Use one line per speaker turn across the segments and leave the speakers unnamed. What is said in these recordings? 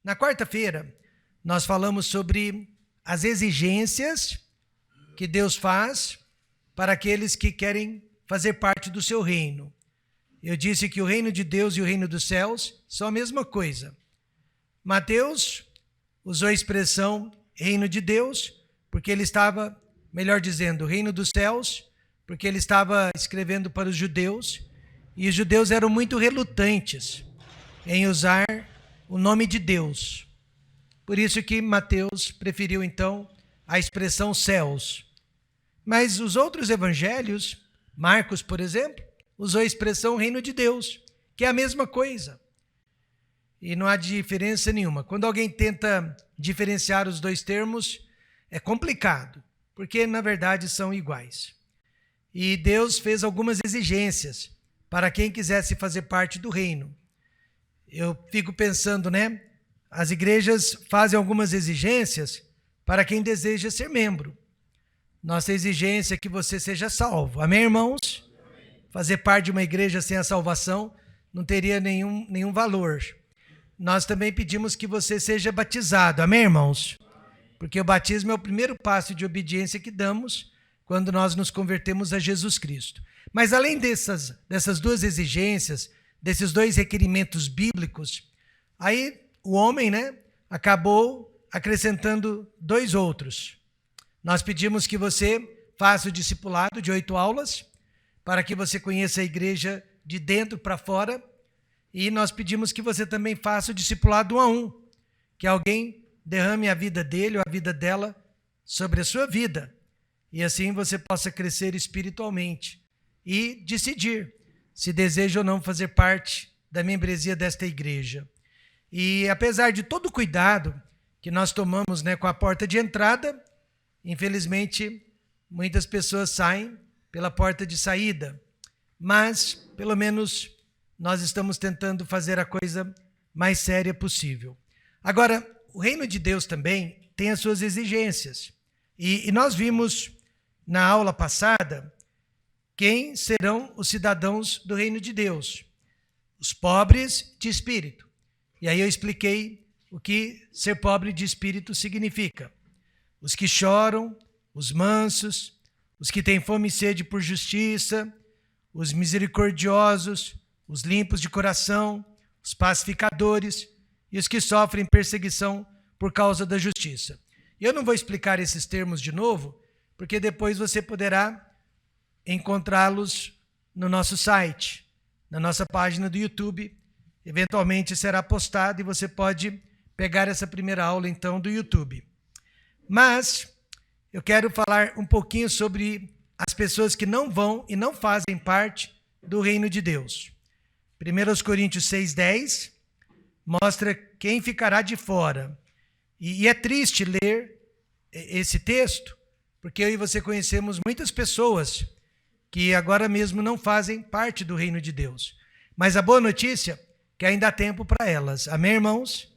Na quarta-feira, nós falamos sobre as exigências que Deus faz para aqueles que querem fazer parte do seu reino. Eu disse que o reino de Deus e o reino dos céus são a mesma coisa. Mateus usou a expressão reino de Deus, porque ele estava, melhor dizendo, reino dos céus, porque ele estava escrevendo para os judeus, e os judeus eram muito relutantes em usar o nome de Deus. Por isso que Mateus preferiu, então, a expressão céus. Mas os outros evangelhos, Marcos, por exemplo, usou a expressão reino de Deus, que é a mesma coisa. E não há diferença nenhuma. Quando alguém tenta diferenciar os dois termos, é complicado, porque na verdade são iguais. E Deus fez algumas exigências para quem quisesse fazer parte do reino. Eu fico pensando, né? As igrejas fazem algumas exigências para quem deseja ser membro. Nossa exigência é que você seja salvo. Amém, irmãos? Fazer parte de uma igreja sem a salvação não teria nenhum valor. Nós também pedimos que você seja batizado. Amém, irmãos? Porque o batismo é o primeiro passo de obediência que damos quando nós nos convertemos a Jesus Cristo. Mas além dessas duas exigências, desses dois requerimentos bíblicos, aí o homem, né, acabou acrescentando dois outros. Nós pedimos que você faça o discipulado de 8 aulas, para que você conheça a igreja de dentro para fora, e nós pedimos que você também faça o discipulado 1 a 1, que alguém derrame a vida dele ou a vida dela sobre a sua vida, e assim você possa crescer espiritualmente e decidir se deseja ou não fazer parte da membresia desta igreja. E apesar de todo o cuidado que nós tomamos, né, com a porta de entrada, infelizmente muitas pessoas saem pela porta de saída, mas pelo menos nós estamos tentando fazer a coisa mais séria possível. Agora, o reino de Deus também tem as suas exigências. E nós vimos na aula passada quem serão os cidadãos do reino de Deus. Os pobres de espírito. E aí eu expliquei o que ser pobre de espírito significa. Os que choram, os mansos, os que têm fome e sede por justiça, os misericordiosos, os limpos de coração, os pacificadores e os que sofrem perseguição por causa da justiça. Eu não vou explicar esses termos de novo, porque depois você poderá encontrá-los no nosso site, na nossa página do YouTube. Eventualmente será postado e você pode pegar essa primeira aula, então, do YouTube. Mas eu quero falar um pouquinho sobre as pessoas que não vão e não fazem parte do reino de Deus. 1 Coríntios 6,10 mostra quem ficará de fora. E é triste ler esse texto, porque eu e você conhecemos muitas pessoas que agora mesmo não fazem parte do reino de Deus. Mas a boa notícia é que ainda há tempo para elas. Amém, irmãos?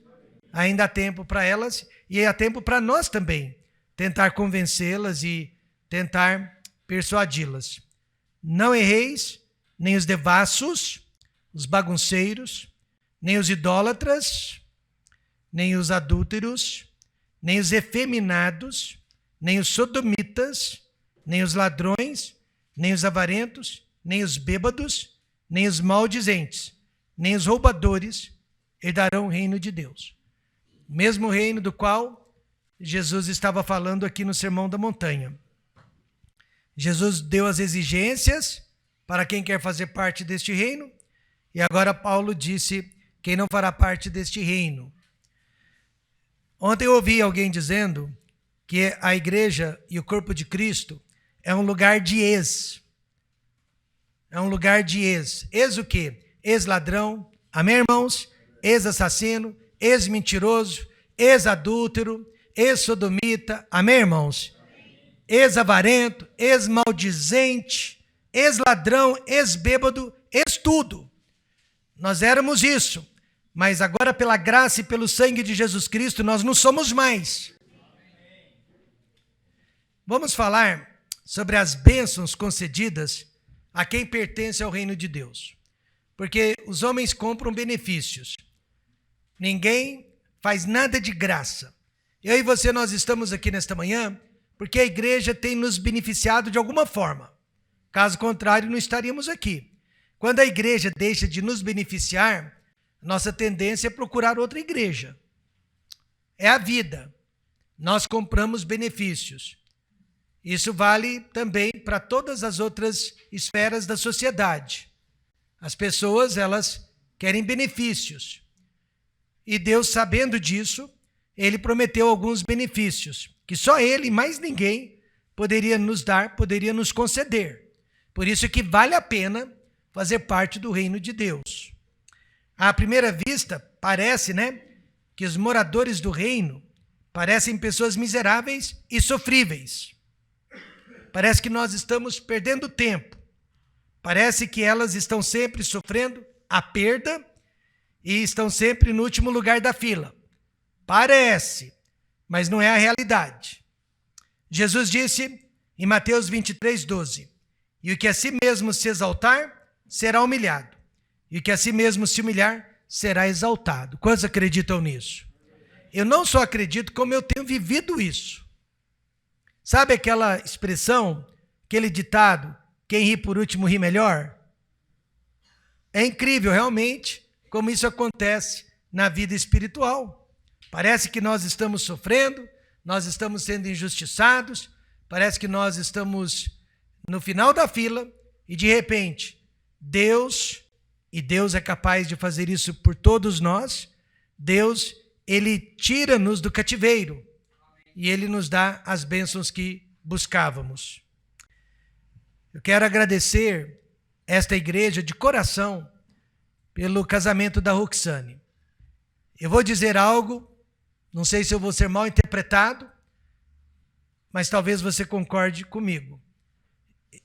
Ainda há tempo para elas e há tempo para nós também tentar convencê-las e tentar persuadi-las. Não erreis, nem os devassos, os bagunceiros, nem os idólatras, nem os adúlteros, nem os efeminados, nem os sodomitas, nem os ladrões, nem os avarentos, nem os bêbados, nem os maldizentes, nem os roubadores herdarão o reino de Deus. O mesmo reino do qual Jesus estava falando aqui no Sermão da Montanha. Jesus deu as exigências para quem quer fazer parte deste reino, e agora Paulo disse quem não fará parte deste reino. Ontem eu ouvi alguém dizendo que a igreja e o corpo de Cristo é um lugar de ex. É um lugar de ex. Ex o quê? Ex-ladrão, amém, irmãos? Ex-assassino, ex-mentiroso, ex-adúltero, ex-sodomita, amém, irmãos? Ex-avarento, ex-maldizente, ex-ladrão, ex-bêbado, ex-tudo. Nós éramos isso, mas agora pela graça e pelo sangue de Jesus Cristo nós não somos mais. Vamos falar sobre as bênçãos concedidas a quem pertence ao reino de Deus. Porque os homens compram benefícios. Ninguém faz nada de graça. Eu e você, nós estamos aqui nesta manhã porque a igreja tem nos beneficiado de alguma forma. Caso contrário, não estaríamos aqui. Quando a igreja deixa de nos beneficiar, nossa tendência é procurar outra igreja. É a vida. Nós compramos benefícios. Isso vale também para todas as outras esferas da sociedade. As pessoas, elas querem benefícios. E Deus, sabendo disso, Ele prometeu alguns benefícios, que só Ele e mais ninguém poderia nos dar, poderia nos conceder. Por isso que vale a pena fazer parte do reino de Deus. À primeira vista, parece, que os moradores do reino parecem pessoas miseráveis e sofríveis. Parece que nós estamos perdendo tempo. Parece que elas estão sempre sofrendo a perda e estão sempre no último lugar da fila. Parece, mas não é a realidade. Jesus disse em Mateus 23:12, e o que a si mesmo se exaltar, será humilhado. E o que a si mesmo se humilhar, será exaltado. Quantos acreditam nisso? Eu não só acredito, como eu tenho vivido isso. Sabe aquela expressão, aquele ditado, quem ri por último ri melhor? É incrível, realmente, como isso acontece na vida espiritual. Parece que nós estamos sofrendo, nós estamos sendo injustiçados, parece que nós estamos no final da fila e, de repente, Deus é capaz de fazer isso por todos nós, Deus, Ele tira-nos do cativeiro e Ele nos dá as bênçãos que buscávamos. Eu quero agradecer esta igreja de coração pelo casamento da Roxane. Eu vou dizer algo, não sei se eu vou ser mal interpretado, mas talvez você concorde comigo.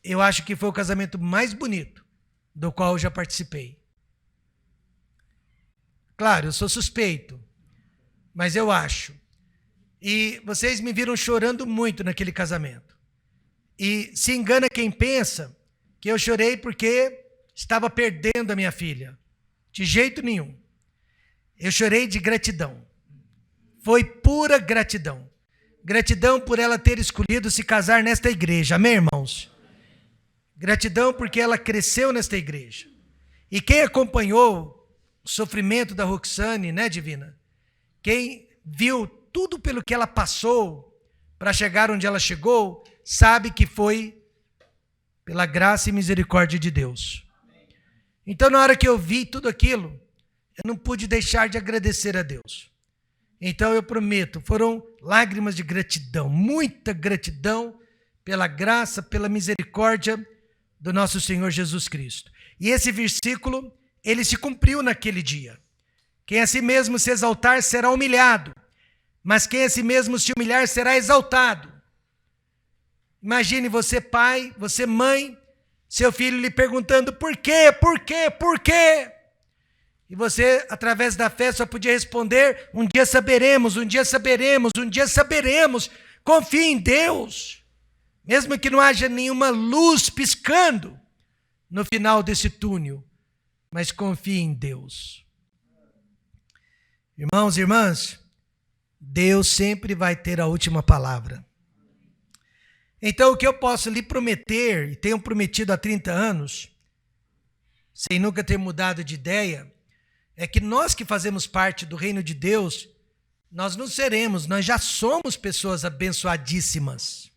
Eu acho que foi o casamento mais bonito do qual eu já participei. Claro, eu sou suspeito, mas eu acho. E vocês me viram chorando muito naquele casamento. E se engana quem pensa que eu chorei porque estava perdendo a minha filha. De jeito nenhum. Eu chorei de gratidão. Foi pura gratidão. Gratidão por ela ter escolhido se casar nesta igreja. Amém, irmãos? Gratidão porque ela cresceu nesta igreja. E quem acompanhou o sofrimento da Roxane, Divina? Quem viu tudo pelo que ela passou para chegar onde ela chegou, sabe que foi pela graça e misericórdia de Deus. Então, na hora que eu vi tudo aquilo, eu não pude deixar de agradecer a Deus. Então, eu prometo, foram lágrimas de gratidão, muita gratidão pela graça, pela misericórdia do nosso Senhor Jesus Cristo. E esse versículo, ele se cumpriu naquele dia. Quem a si mesmo se exaltar será humilhado, mas quem a si mesmo se humilhar será exaltado. Imagine você pai, você mãe, seu filho lhe perguntando por quê, por quê, por quê? E você, através da fé, só podia responder, um dia saberemos, um dia saberemos, um dia saberemos. Confie em Deus, mesmo que não haja nenhuma luz piscando no final desse túnel, mas confie em Deus. Irmãos e irmãs, Deus sempre vai ter a última palavra. Então, o que eu posso lhe prometer, e tenho prometido há 30 anos, sem nunca ter mudado de ideia, é que nós que fazemos parte do reino de Deus, nós não seremos, nós já somos pessoas abençoadíssimas.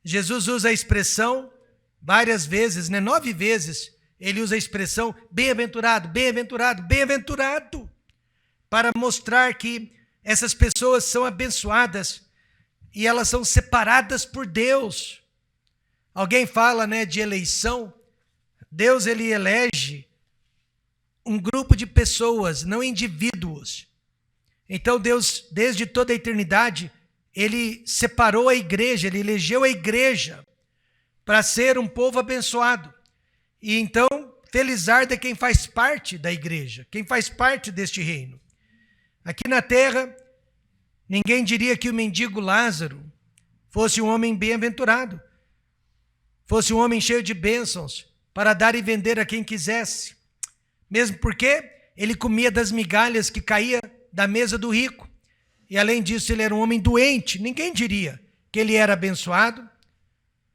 Jesus usa a expressão várias vezes, 9 vezes, ele usa a expressão bem-aventurado, bem-aventurado, bem-aventurado, para mostrar que essas pessoas são abençoadas e elas são separadas por Deus. Alguém fala, de eleição. Deus, ele elege um grupo de pessoas, não indivíduos. Então Deus, desde toda a eternidade, ele separou a igreja, ele elegeu a igreja para ser um povo abençoado. E então, felizarda é quem faz parte da igreja, quem faz parte deste reino. Aqui na terra, ninguém diria que o mendigo Lázaro fosse um homem bem-aventurado, fosse um homem cheio de bênçãos para dar e vender a quem quisesse, mesmo porque ele comia das migalhas que caía da mesa do rico. E além disso, ele era um homem doente. Ninguém diria que ele era abençoado.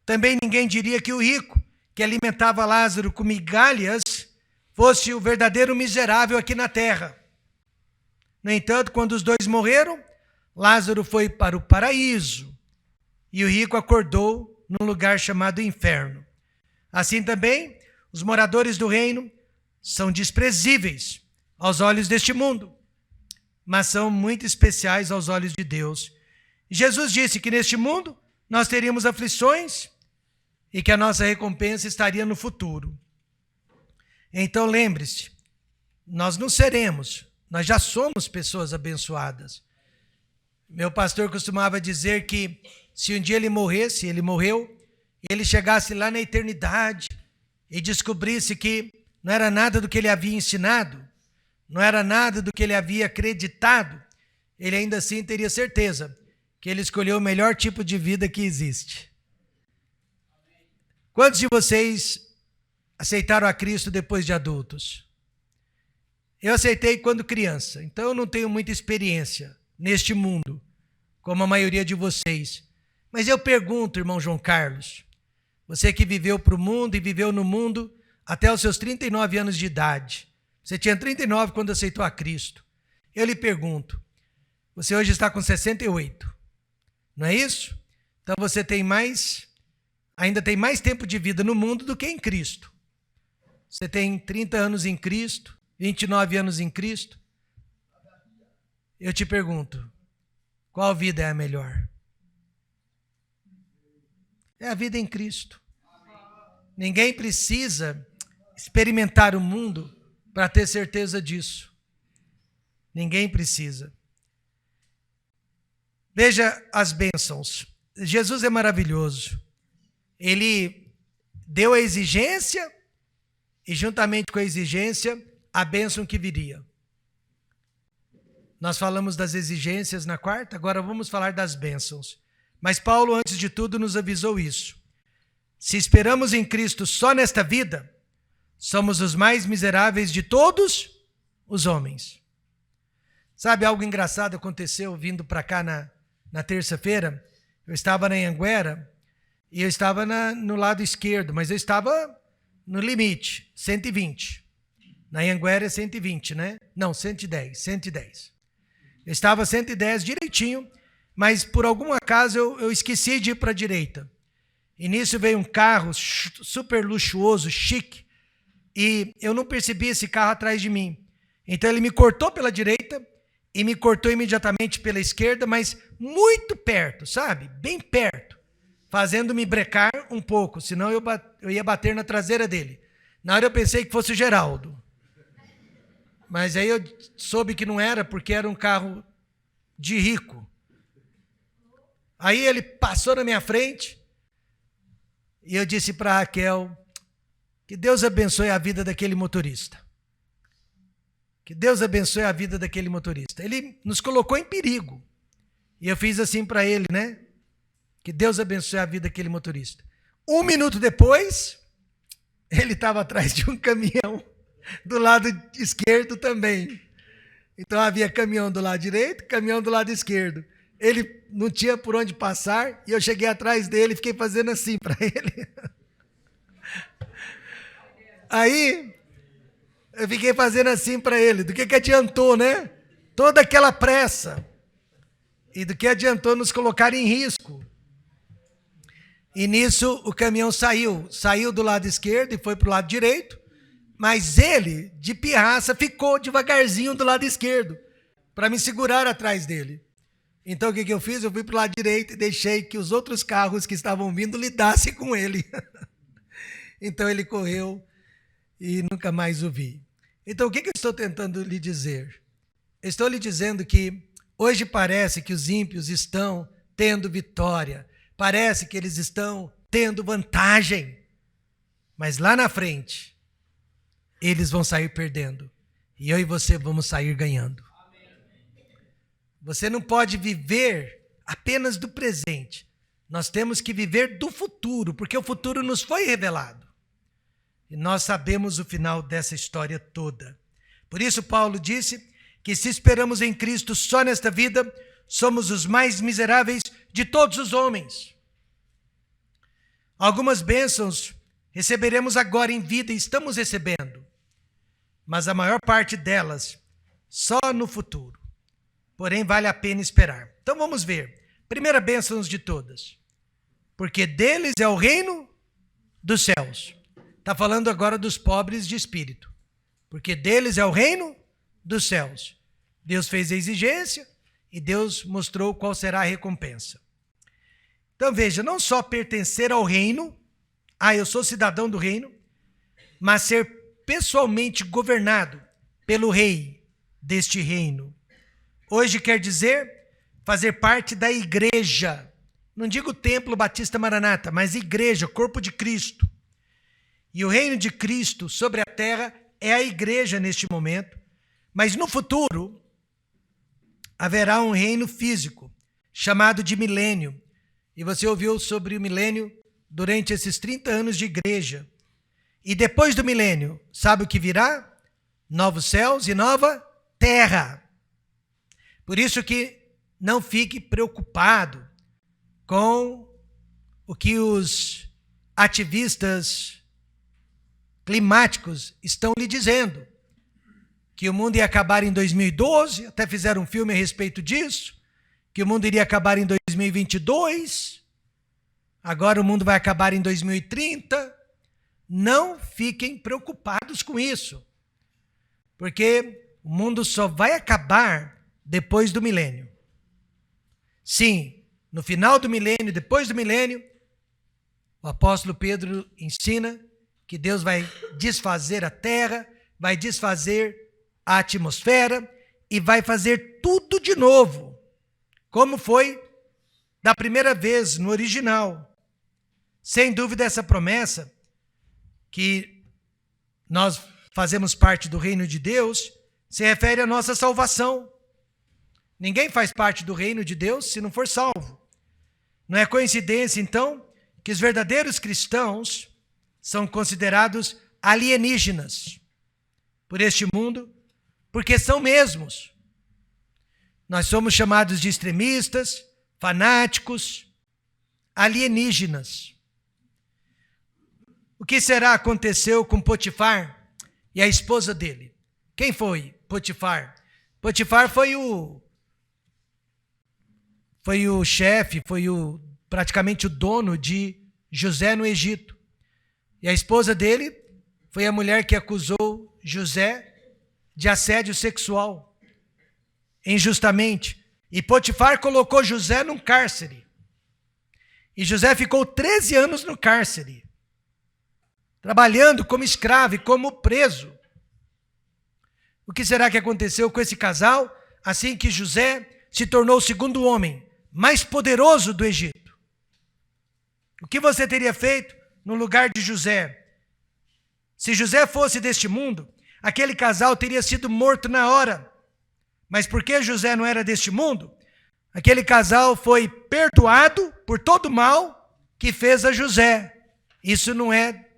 Também ninguém diria que o rico, que alimentava Lázaro com migalhas, fosse o verdadeiro miserável aqui na terra. No entanto, quando os dois morreram, Lázaro foi para o paraíso e o rico acordou num lugar chamado inferno. Assim também, os moradores do reino são desprezíveis aos olhos deste mundo, mas são muito especiais aos olhos de Deus. Jesus disse que neste mundo nós teríamos aflições e que a nossa recompensa estaria no futuro. Então lembre-se, nós não seremos, nós já somos pessoas abençoadas. Meu pastor costumava dizer que se um dia ele morresse, ele morreu, e ele chegasse lá na eternidade e descobrisse que não era nada do que ele havia ensinado, não era nada do que ele havia acreditado, ele ainda assim teria certeza que ele escolheu o melhor tipo de vida que existe. Quantos de vocês aceitaram a Cristo depois de adultos? Eu aceitei quando criança, então eu não tenho muita experiência neste mundo, como a maioria de vocês. Mas eu pergunto, irmão João Carlos, você que viveu para o mundo e viveu no mundo até os seus 39 anos de idade, você tinha 39 quando aceitou a Cristo. Eu lhe pergunto, você hoje está com 68, não é isso? Então você ainda tem mais tempo de vida no mundo do que em Cristo. Você tem 30 anos em Cristo, 29 anos em Cristo. Eu te pergunto, qual vida é a melhor? É a vida em Cristo. Ninguém precisa experimentar o mundo para ter certeza disso. Ninguém precisa. Veja as bênçãos. Jesus é maravilhoso. Ele deu a exigência e juntamente com a exigência, a bênção que viria. Nós falamos das exigências na quarta, agora vamos falar das bênçãos. Mas Paulo, antes de tudo, nos avisou isso. Se esperamos em Cristo só nesta vida, somos os mais miseráveis de todos os homens. Sabe, algo engraçado aconteceu vindo para cá na terça-feira. Eu estava na Anhanguera e eu estava no lado esquerdo, mas eu estava no limite, 120. Na Anhanguera é 120, né? Não, 110. Eu estava 110 direitinho, mas por algum acaso eu esqueci de ir para a direita. E nisso veio um carro super luxuoso, chique, e eu não percebi esse carro atrás de mim. Então ele me cortou pela direita e me cortou imediatamente pela esquerda, mas muito perto, sabe? Bem perto, fazendo-me brecar um pouco, senão eu ia bater na traseira dele. Na hora eu pensei que fosse o Geraldo. Mas aí eu soube que não era, porque era um carro de rico. Aí ele passou na minha frente e eu disse para a Raquel, que Deus abençoe a vida daquele motorista. Que Deus abençoe a vida daquele motorista. Ele nos colocou em perigo. E eu fiz assim para ele, né? Que Deus abençoe a vida daquele motorista. 1 minuto depois, ele estava atrás de um caminhão do lado esquerdo também. Então havia caminhão do lado direito, caminhão do lado esquerdo. Ele não tinha por onde passar e eu cheguei atrás dele e fiquei fazendo assim para ele. Aí eu fiquei fazendo assim para ele. Do que adiantou, né? Toda aquela pressa. E do que adiantou nos colocar em risco. E nisso o caminhão saiu do lado esquerdo e foi para o lado direito. Mas ele, de pirraça, ficou devagarzinho do lado esquerdo, para me segurar atrás dele. Então o que eu fiz? Eu fui para o lado direito e deixei que os outros carros que estavam vindo lidassem com ele. Então ele correu e nunca mais o vi. Então o que eu estou tentando lhe dizer? Eu estou lhe dizendo que hoje parece que os ímpios estão tendo vitória, parece que eles estão tendo vantagem, mas lá na frente eles vão sair perdendo. E eu e você vamos sair ganhando. Você não pode viver apenas do presente. Nós temos que viver do futuro, porque o futuro nos foi revelado. E nós sabemos o final dessa história toda. Por isso Paulo disse que se esperamos em Cristo só nesta vida, somos os mais miseráveis de todos os homens. Algumas bênçãos receberemos agora em vida e estamos recebendo, mas a maior parte delas só no futuro. Porém, vale a pena esperar. Então vamos ver. Primeira bênção de todas. Porque deles é o reino dos céus. Está falando agora dos pobres de espírito. Porque deles é o reino dos céus. Deus fez a exigência e Deus mostrou qual será a recompensa. Então veja, não só pertencer ao reino, eu sou cidadão do reino, mas ser pessoalmente governado pelo rei deste reino. Hoje quer dizer fazer parte da igreja. Não digo Templo Batista Maranata, mas igreja, corpo de Cristo. E o reino de Cristo sobre a terra é a igreja neste momento, mas no futuro haverá um reino físico, chamado de milênio. E você ouviu sobre o milênio durante esses 30 anos de igreja. E depois do milênio, sabe o que virá? Novos céus e nova terra. Por isso que não fique preocupado com o que os ativistas climáticos estão lhe dizendo. Que o mundo ia acabar em 2012, até fizeram um filme a respeito disso, que o mundo iria acabar em 2022, agora o mundo vai acabar em 2030. Não fiquem preocupados com isso, porque o mundo só vai acabar depois do milênio. Sim, no final do milênio, depois do milênio, o apóstolo Pedro ensina que Deus vai desfazer a terra, vai desfazer a atmosfera e vai fazer tudo de novo, como foi da primeira vez no original. Sem dúvida, essa promessa, que nós fazemos parte do reino de Deus, se refere à nossa salvação. Ninguém faz parte do reino de Deus se não for salvo. Não é coincidência, então, que os verdadeiros cristãos são considerados alienígenas por este mundo, porque são mesmos. Nós somos chamados de extremistas, fanáticos, alienígenas. O que será aconteceu com Potifar e a esposa dele? Quem foi Potifar? Potifar foi o chefe, praticamente o dono de José no Egito. E a esposa dele foi a mulher que acusou José de assédio sexual, injustamente. E Potifar colocou José num cárcere. E José ficou 13 anos no cárcere, trabalhando como escravo e como preso. O que será que aconteceu com esse casal assim que José se tornou o segundo homem mais poderoso do Egito? O que você teria feito no lugar de José? Se José fosse deste mundo, aquele casal teria sido morto na hora. Mas porque José não era deste mundo, aquele casal foi perdoado por todo o mal que fez a José. Isso não é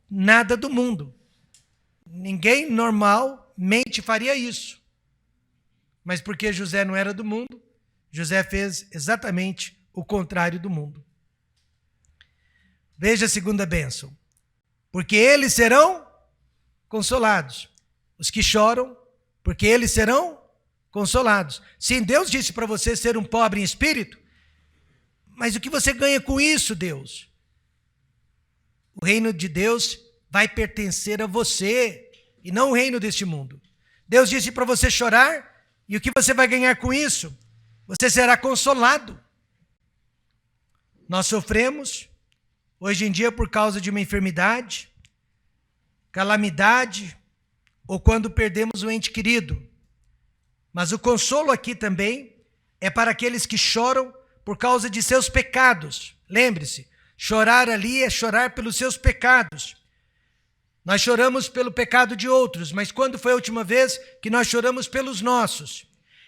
nada do mundo. Ninguém normalmente faria isso. Mas porque José não era do mundo, José fez exatamente o contrário do mundo. Veja a segunda bênção. Porque eles serão consolados. Os que choram, porque eles serão consolados. Sim, Deus disse para você ser um pobre em espírito, mas o que você ganha com isso, Deus? O reino de Deus vai pertencer a você e não o reino deste mundo. Deus disse para você chorar, e o que você vai ganhar com isso? Você será consolado. Nós sofremos hoje em dia por causa de uma enfermidade, calamidade, ou quando perdemos um ente querido. Mas o consolo aqui também é para aqueles que choram por causa de seus pecados. Lembre-se, chorar ali é chorar pelos seus pecados. Nós choramos pelo pecado de outros, mas quando foi a última vez que nós choramos pelos nossos?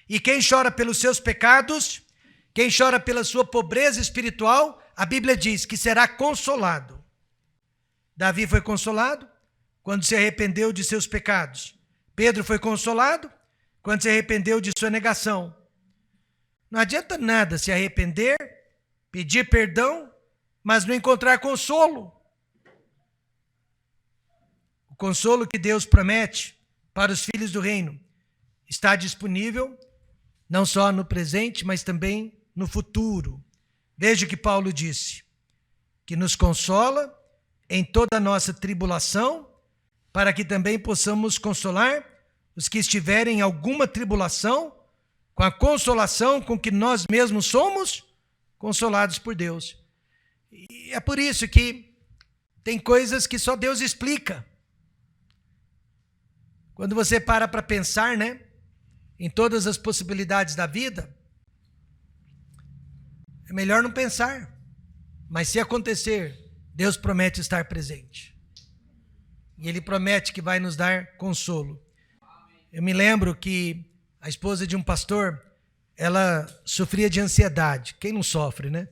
E quem chora pelos seus pecados, quem chora pela sua pobreza espiritual, a Bíblia diz que será consolado. Davi foi consolado quando se arrependeu de seus pecados. Pedro foi consolado quando se arrependeu de sua negação. Não adianta nada se arrepender, pedir perdão, mas não encontrar consolo. O consolo que Deus promete para os filhos do reino está disponível não só no presente, mas também no futuro. Veja o que Paulo disse, que nos consola em toda a nossa tribulação, para que também possamos consolar os que estiverem em alguma tribulação, com a consolação com que nós mesmos somos consolados por Deus. E é por isso que tem coisas que só Deus explica. Quando você para pensar, né, em todas as possibilidades da vida, é melhor não pensar. Mas se acontecer, Deus promete estar presente. E Ele promete que vai nos dar consolo. Eu me lembro que a esposa de um pastor, ela sofria de ansiedade. Quem não sofre, né?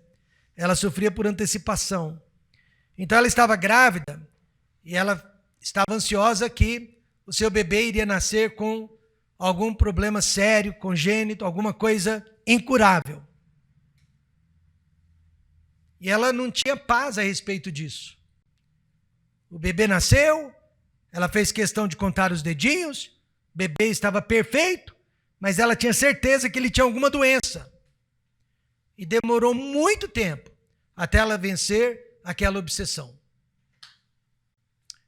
Ela sofria por antecipação. Então ela estava grávida e ela estava ansiosa que o seu bebê iria nascer com algum problema sério, congênito, alguma coisa incurável. E ela não tinha paz a respeito disso. O bebê nasceu, ela fez questão de contar os dedinhos, o bebê estava perfeito, mas ela tinha certeza que ele tinha alguma doença. E demorou muito tempo até ela vencer aquela obsessão.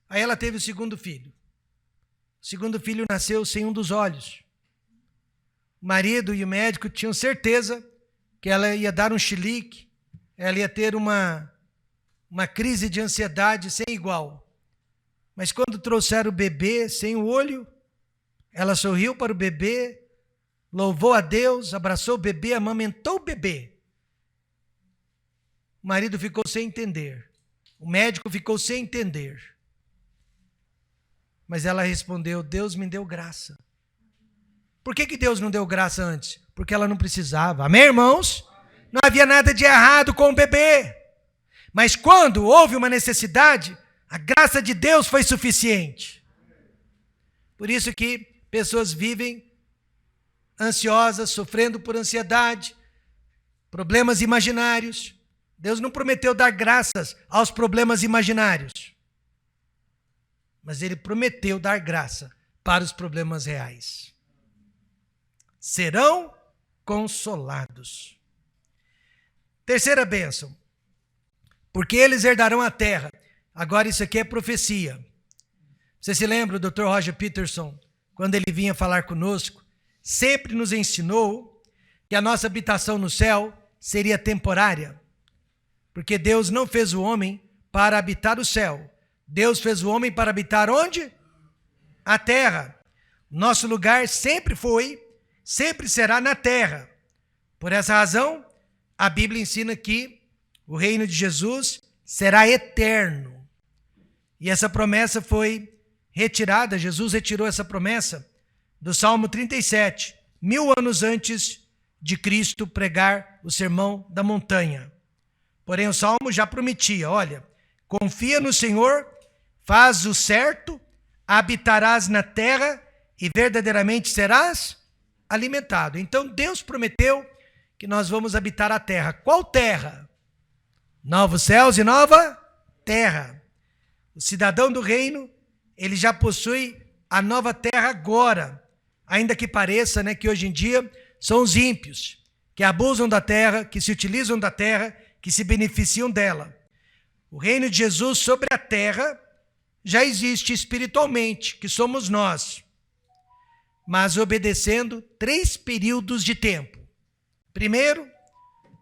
Aí ela teve o segundo filho. O segundo filho nasceu sem um dos olhos. O marido e o médico tinham certeza que ela ia dar um chilique, ela ia ter uma crise de ansiedade sem igual. Mas quando trouxeram o bebê sem o olho, ela sorriu para o bebê, louvou a Deus, abraçou o bebê, amamentou o bebê. O marido ficou sem entender. O médico ficou sem entender. Mas ela respondeu: Deus me deu graça. Por que Deus não deu graça antes? Porque ela não precisava. Amém, irmãos? Não havia nada de errado com o bebê. Mas quando houve uma necessidade, a graça de Deus foi suficiente. Por isso que pessoas vivem ansiosas, sofrendo por ansiedade, problemas imaginários. Deus não prometeu dar graças aos problemas imaginários, mas Ele prometeu dar graça para os problemas reais. Serão consolados. Terceira bênção, porque eles herdarão a terra. Agora isso aqui é profecia. Você se lembra do Dr. Roger Peterson, quando ele vinha falar conosco, sempre nos ensinou que a nossa habitação no céu seria temporária, porque Deus não fez o homem para habitar o céu. Deus fez o homem para habitar onde? A terra. Nosso lugar sempre foi, sempre será na terra. Por essa razão, a Bíblia ensina que o reino de Jesus será eterno. E essa promessa foi retirada, Jesus retirou essa promessa do Salmo 37, 1000 anos antes de Cristo pregar o Sermão da Montanha. Porém, o Salmo já prometia: olha, confia no Senhor, faz o certo, habitarás na terra e verdadeiramente serás alimentado. Então, Deus prometeu que nós vamos habitar a terra. Qual terra? Novos céus e nova terra. O cidadão do reino, ele já possui a nova terra agora. Ainda que pareça, né, que hoje em dia são os ímpios, que abusam da terra, que se utilizam da terra, que se beneficiam dela. O reino de Jesus sobre a terra já existe espiritualmente, que somos nós, mas obedecendo 3 períodos de tempo. Primeiro,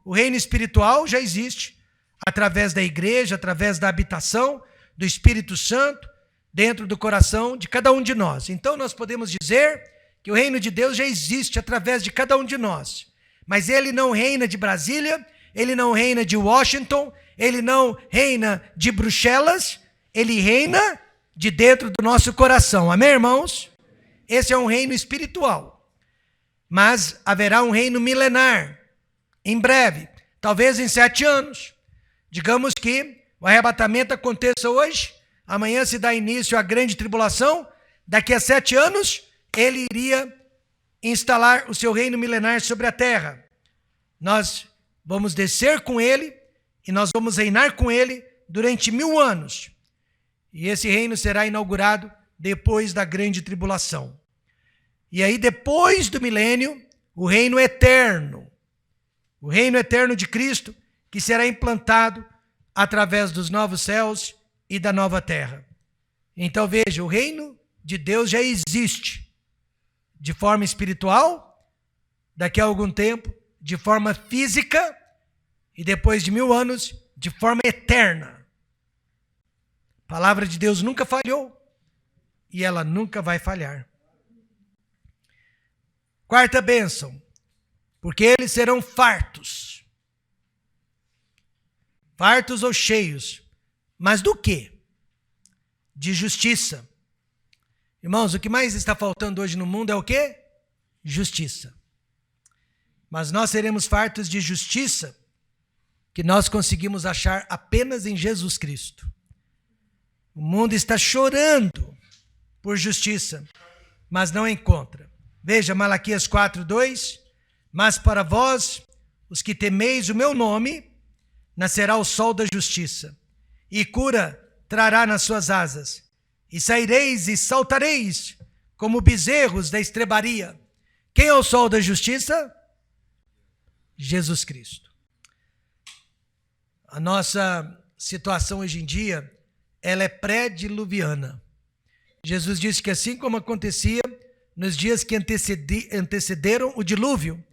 o reino espiritual já existe através da igreja, através da habitação do Espírito Santo dentro do coração de cada um de nós. Então nós podemos dizer que o reino de Deus já existe através de cada um de nós. Mas ele não reina de Brasília, ele não reina de Washington, ele não reina de Bruxelas, ele reina de dentro do nosso coração. Amém, irmãos? Esse é um reino espiritual. Mas haverá um reino milenar, em breve, talvez em 7 anos. Digamos que o arrebatamento aconteça hoje, amanhã se dá início à grande tribulação, daqui a 7 anos ele iria instalar o seu reino milenar sobre a terra. Nós vamos descer com ele e nós vamos reinar com ele durante 1000 anos. E esse reino será inaugurado depois da grande tribulação. E aí, depois do milênio, o reino eterno de Cristo, que será implantado através dos novos céus e da nova terra. Então veja, o reino de Deus já existe de forma espiritual, daqui a algum tempo, de forma física, e depois de 1000 anos, de forma eterna. A palavra de Deus nunca falhou e ela nunca vai falhar. Quarta bênção, porque eles serão fartos. Fartos ou cheios. Mas do quê? De justiça. Irmãos, o que mais está faltando hoje no mundo é o quê? Justiça. Mas nós seremos fartos de justiça que nós conseguimos achar apenas em Jesus Cristo. O mundo está chorando por justiça, mas não encontra. Veja Malaquias 4:2, mas para vós, os que temeis o meu nome, nascerá o sol da justiça, e cura trará nas suas asas, e saireis e saltareis como bezerros da estrebaria. Quem é o sol da justiça? Jesus Cristo. A nossa situação hoje em dia, ela é pré-diluviana. Jesus disse que assim como acontecia nos dias que antecederam o dilúvio,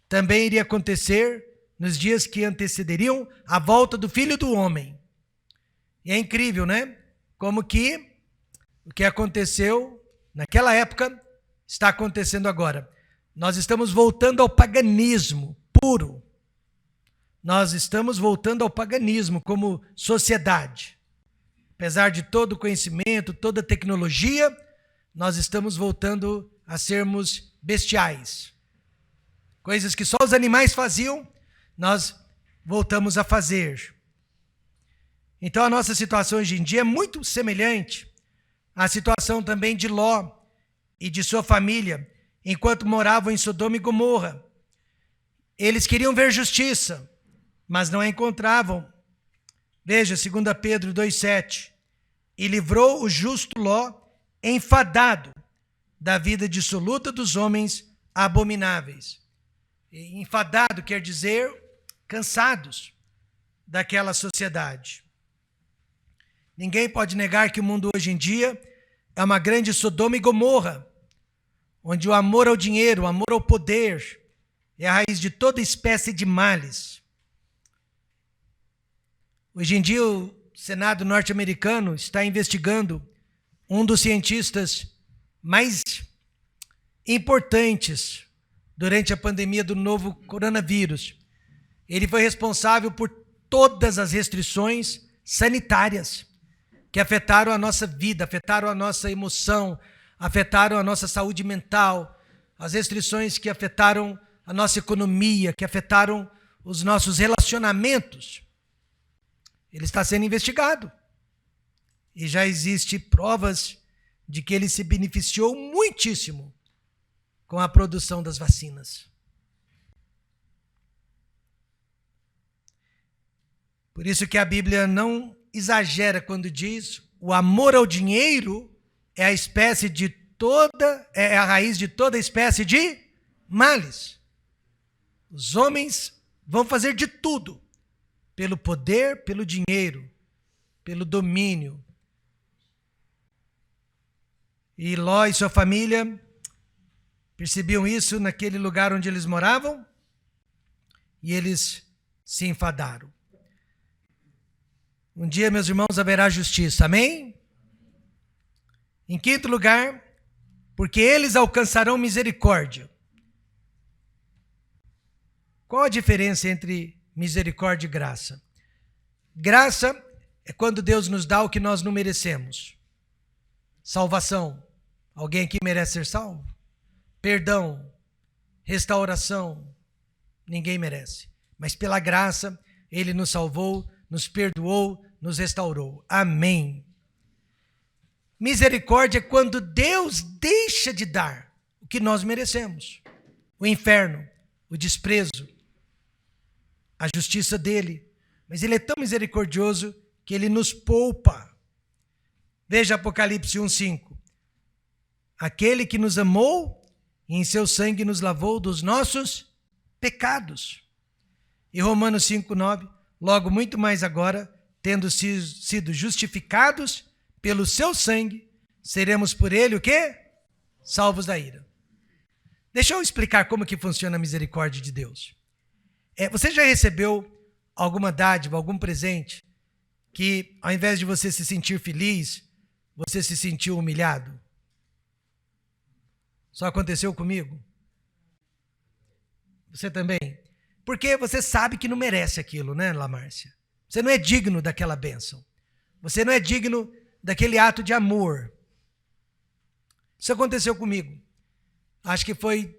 também iria acontecer nos dias que antecederiam a volta do Filho do Homem. E é incrível, né? Como que o que aconteceu naquela época está acontecendo agora. Nós estamos voltando ao paganismo puro. Nós estamos voltando ao paganismo como sociedade. Apesar de todo o conhecimento, toda a tecnologia, nós estamos voltando a sermos bestiais. Coisas que só os animais faziam, nós voltamos a fazer. Então a nossa situação hoje em dia é muito semelhante à situação também de Ló e de sua família, enquanto moravam em Sodoma e Gomorra. Eles queriam ver justiça, mas não a encontravam. Veja, 2 Pedro 2,7. E livrou o justo Ló, enfadado da vida dissoluta dos homens abomináveis. E enfadado quer dizer cansados daquela sociedade. Ninguém pode negar que o mundo hoje em dia é uma grande Sodoma e Gomorra, onde o amor ao dinheiro, o amor ao poder é a raiz de toda espécie de males. Hoje em dia o Senado norte-americano está investigando um dos cientistas mais importantes durante a pandemia do novo coronavírus. Ele foi responsável por todas as restrições sanitárias que afetaram a nossa vida, afetaram a nossa emoção, afetaram a nossa saúde mental, as restrições que afetaram a nossa economia, que afetaram os nossos relacionamentos. Ele está sendo investigado. E já existem provas de que ele se beneficiou muitíssimo com a produção das vacinas. Por isso que a Bíblia não exagera quando diz o amor ao dinheiro é a espécie de toda, é a raiz de toda espécie de males. Os homens vão fazer de tudo pelo poder, pelo dinheiro, pelo domínio. E Ló e sua família percebiam isso naquele lugar onde eles moravam e eles se enfadaram. Um dia, meus irmãos, haverá justiça, amém? Em quinto lugar, porque eles alcançarão misericórdia. Qual a diferença entre misericórdia e graça? Graça é quando Deus nos dá o que nós não merecemos. Salvação. Alguém aqui merece ser salvo? Perdão. Restauração. Ninguém merece. Mas pela graça, Ele nos salvou, nos perdoou, nos restaurou. Amém. Misericórdia é quando Deus deixa de dar o que nós merecemos. O inferno, o desprezo, a justiça dele. Mas ele é tão misericordioso que ele nos poupa. Veja Apocalipse 1:5. Aquele que nos amou e em seu sangue nos lavou dos nossos pecados. E Romanos 5:9. Logo, muito mais agora, tendo sido justificados pelo seu sangue, seremos por ele o quê? Salvos da ira. Deixa eu explicar como que funciona a misericórdia de Deus. Você já recebeu alguma dádiva, algum presente, que ao invés de você se sentir feliz, você se sentiu humilhado? Só aconteceu comigo? Você também? Porque você sabe que não merece aquilo, né, Lamárcia? Você não é digno daquela bênção. Você não é digno daquele ato de amor. Isso aconteceu comigo. Acho que foi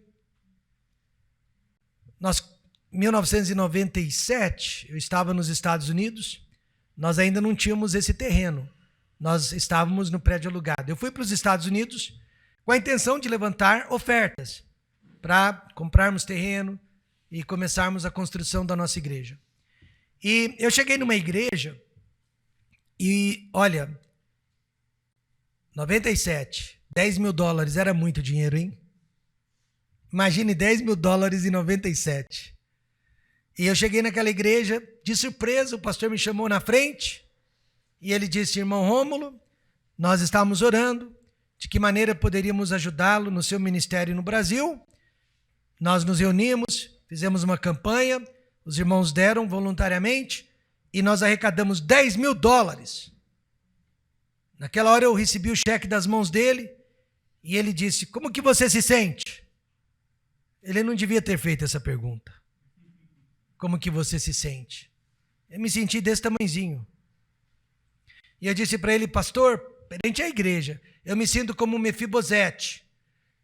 1997, eu estava nos Estados Unidos, nós ainda não tínhamos esse terreno. Nós estávamos no prédio alugado. Eu fui para os Estados Unidos com a intenção de levantar ofertas para comprarmos terreno e começarmos a construção da nossa igreja. E eu cheguei numa igreja e, olha, 97, $10 mil era muito dinheiro, hein? Imagine $10 mil em 97. E eu cheguei naquela igreja, de surpresa, o pastor me chamou na frente e ele disse: irmão Rômulo, nós estávamos orando de que maneira poderíamos ajudá-lo no seu ministério no Brasil. Nós nos reunimos, fizemos uma campanha, os irmãos deram voluntariamente e nós arrecadamos $10 mil. Naquela hora eu recebi o cheque das mãos dele e ele disse: como que você se sente? Ele não devia ter feito essa pergunta. Como que você se sente? Eu me senti desse tamanhozinho. E eu disse para ele: pastor, perante a igreja, eu me sinto como Mefibosete,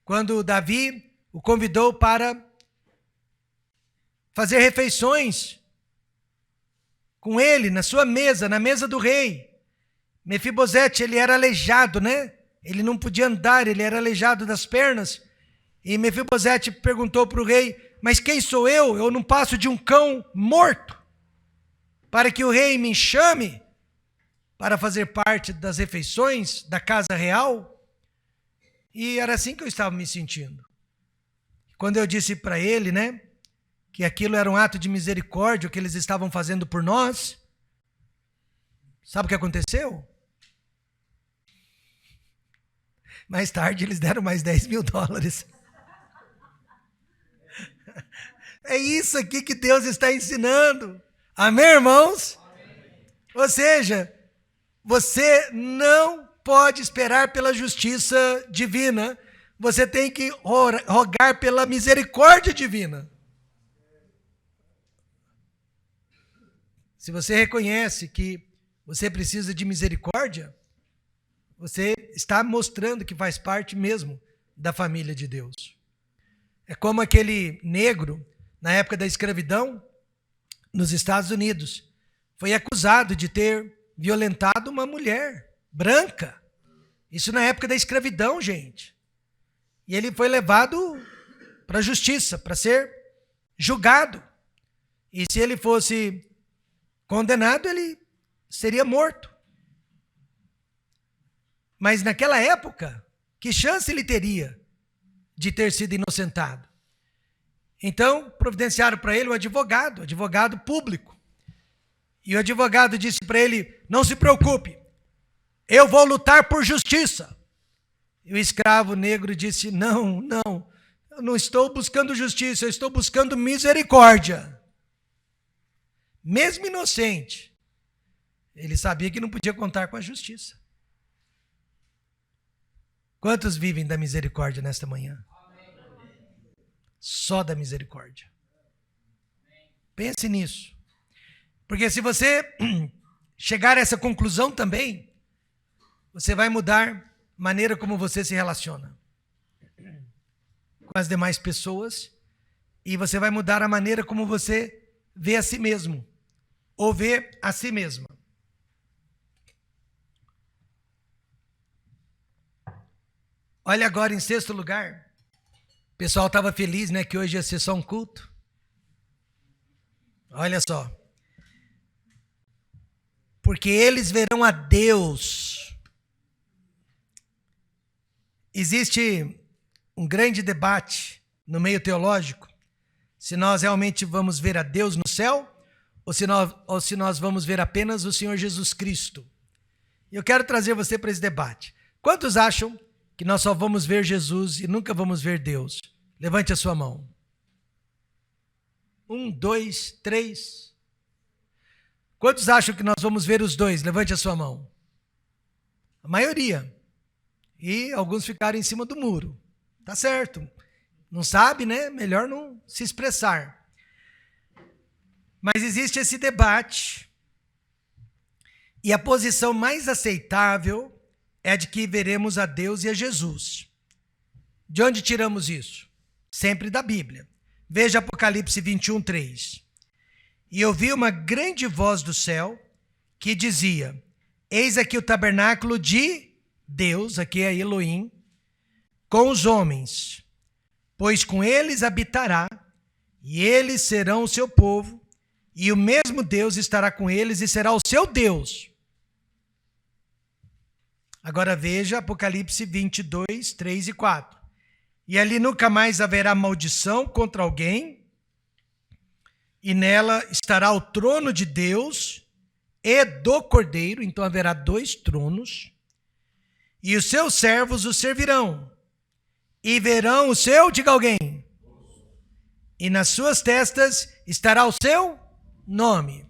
quando Davi o convidou para fazer refeições com ele, na sua mesa, na mesa do rei. Mefibosete, ele era aleijado, né? Ele não podia andar, ele era aleijado das pernas. E Mefibosete perguntou para o rei: mas quem sou eu? Eu não passo de um cão morto para que o rei me chame para fazer parte das refeições da casa real? E era assim que eu estava me sentindo. Quando eu disse para ele, né, que aquilo era um ato de misericórdia, o que eles estavam fazendo por nós, sabe o que aconteceu? Mais tarde eles deram mais $10 mil. É isso aqui que Deus está ensinando. Amém, irmãos? Amém. Ou seja, você não pode esperar pela justiça divina. Você tem que rogar pela misericórdia divina. Se você reconhece que você precisa de misericórdia, você está mostrando que faz parte mesmo da família de Deus. É como aquele negro, na época da escravidão, nos Estados Unidos, foi acusado de ter violentado uma mulher branca. Isso na época da escravidão, gente. E ele foi levado para a justiça, para ser julgado. E se ele fosse condenado, ele seria morto. Mas naquela época, que chance ele teria de ter sido inocentado? Então, providenciaram para ele um advogado público. E o advogado disse para ele: não se preocupe, eu vou lutar por justiça. E o escravo negro disse: não, eu não estou buscando justiça, eu estou buscando misericórdia. Mesmo inocente, ele sabia que não podia contar com a justiça. Quantos vivem da misericórdia nesta manhã? Só da misericórdia. Pense nisso. Porque se você chegar a essa conclusão também, você vai mudar a maneira como você se relaciona com as demais pessoas e você vai mudar a maneira como você vê a si mesmo ou vê a si mesma. Olha agora, em sexto lugar, pessoal estava feliz, né, que hoje ia ser só um culto. Olha só. Porque eles verão a Deus. Existe um grande debate no meio teológico se nós realmente vamos ver a Deus no céu ou se nós vamos ver apenas o Senhor Jesus Cristo. E eu quero trazer você para esse debate. Quantos acham que nós só vamos ver Jesus e nunca vamos ver Deus? Levante a sua mão. 1, 2, 3. Quantos acham que nós vamos ver os dois? Levante a sua mão. A maioria. E alguns ficaram em cima do muro. Tá certo. Não sabe, né? Melhor não se expressar. Mas existe esse debate. E a posição mais aceitável é a de que veremos a Deus e a Jesus. De onde tiramos isso? Sempre da Bíblia. Veja Apocalipse 21, 3. E ouvi uma grande voz do céu que dizia: eis aqui o tabernáculo de Deus, aqui é Elohim, com os homens, pois com eles habitará, e eles serão o seu povo, e o mesmo Deus estará com eles e será o seu Deus. Agora veja Apocalipse 22, 3 e 4. E ali nunca mais haverá maldição contra alguém, e nela estará o trono de Deus e do Cordeiro, então haverá 2 tronos, e os seus servos o servirão, e verão o seu, diga alguém, e nas suas testas estará o seu nome.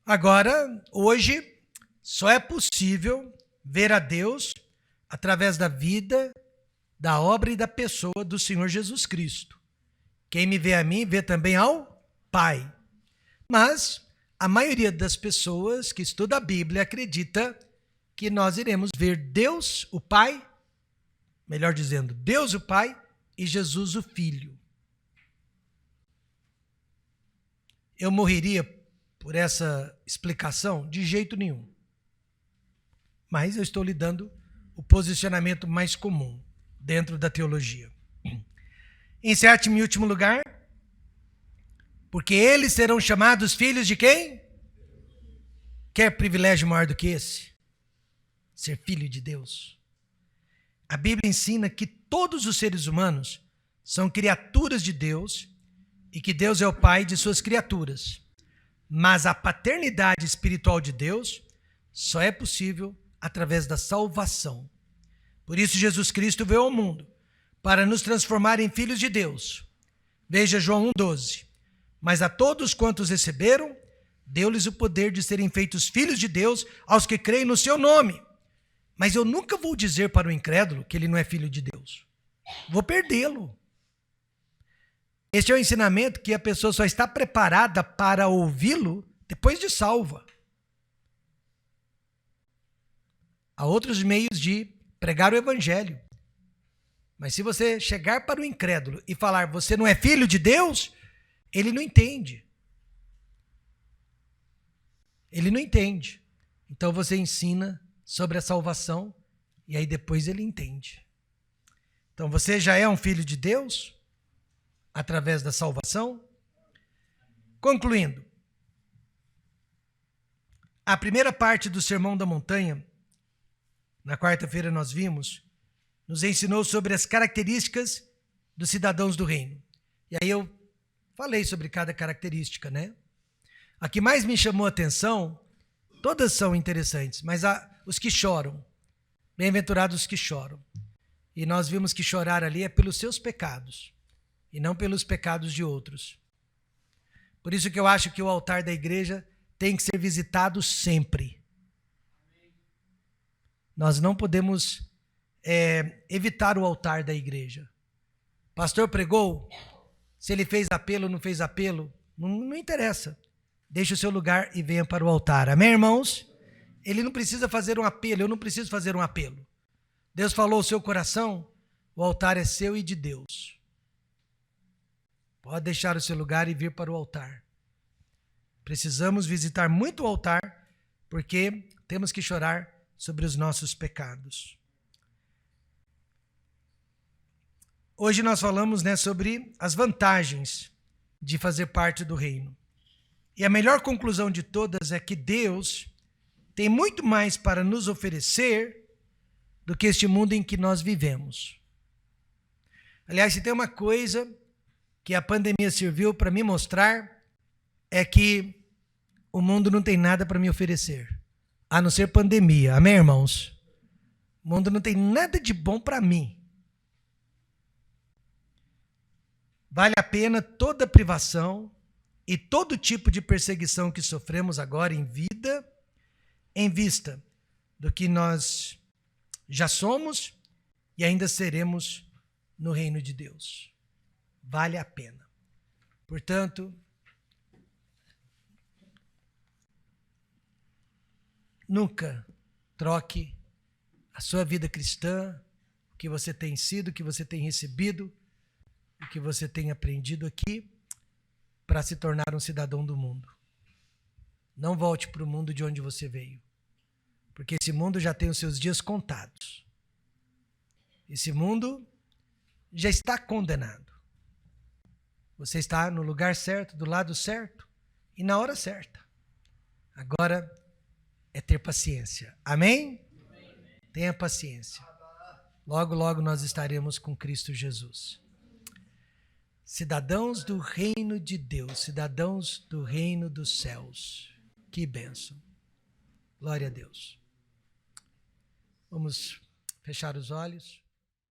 Agora, hoje, só é possível ver a Deus através da vida, da obra e da pessoa do Senhor Jesus Cristo. Quem me vê a mim, vê também ao Pai. Mas a maioria das pessoas que estuda a Bíblia acredita que nós iremos ver Deus, o Pai, melhor dizendo, Deus o Pai e Jesus o Filho. Eu morreria por essa explicação? De jeito nenhum. Mas eu estou lhe dando o posicionamento mais comum dentro da teologia. Em sétimo e último lugar, porque eles serão chamados filhos de quem? Quer privilégio maior do que esse? Ser filho de Deus. A Bíblia ensina que todos os seres humanos são criaturas de Deus e que Deus é o Pai de suas criaturas. Mas a paternidade espiritual de Deus só é possível através da salvação. Por isso Jesus Cristo veio ao mundo, para nos transformar em filhos de Deus. Veja João 1,12. Mas a todos quantos receberam, deu-lhes o poder de serem feitos filhos de Deus, aos que creem no seu nome. Mas eu nunca vou dizer para o incrédulo que ele não é filho de Deus. Vou perdê-lo. Este é o ensinamento que a pessoa só está preparada para ouvi-lo depois de salva. Há outros meios de pregar o evangelho. Mas se você chegar para o incrédulo e falar, você não é filho de Deus, ele não entende. Ele não entende. Então você ensina sobre a salvação e aí depois ele entende. Então você já é um filho de Deus através da salvação? Concluindo, a primeira parte do Sermão da Montanha, na quarta-feira nós vimos, nos ensinou sobre as características dos cidadãos do reino. E aí eu falei sobre cada característica, né? A que mais me chamou a atenção, todas são interessantes, mas os que choram. Bem-aventurados os que choram. E nós vimos que chorar ali é pelos seus pecados, e não pelos pecados de outros. Por isso que eu acho que o altar da igreja tem que ser visitado sempre. Nós não podemos evitar o altar da igreja. O pastor pregou, se ele fez apelo ou não fez apelo, não interessa. Deixe o seu lugar e venha para o altar. Amém, irmãos? Ele não precisa fazer um apelo, eu não preciso fazer um apelo. Deus falou ao seu coração, o altar é seu e de Deus. Pode deixar o seu lugar e vir para o altar. Precisamos visitar muito o altar, porque temos que chorar sobre os nossos pecados. Hoje nós falamos, sobre as vantagens de fazer parte do reino. E a melhor conclusão de todas é que Deus tem muito mais para nos oferecer do que este mundo em que nós vivemos. Aliás, se tem uma coisa que a pandemia serviu para me mostrar, é que o mundo não tem nada para me oferecer, a não ser pandemia. Amém, irmãos? O mundo não tem nada de bom para mim. Vale a pena toda privação e todo tipo de perseguição que sofremos agora em vida, em vista do que nós já somos e ainda seremos no reino de Deus. Vale a pena. Portanto, nunca troque a sua vida cristã, o que você tem sido, o que você tem recebido, o que você tem aprendido aqui, para se tornar um cidadão do mundo. Não volte para o mundo de onde você veio, porque esse mundo já tem os seus dias contados. Esse mundo já está condenado. Você está no lugar certo, do lado certo e na hora certa. Agora é ter paciência. Amém? Tenha paciência. Logo, logo nós estaremos com Cristo Jesus. Cidadãos do reino de Deus, cidadãos do reino dos céus. Que bênção. Glória a Deus. Vamos fechar os olhos.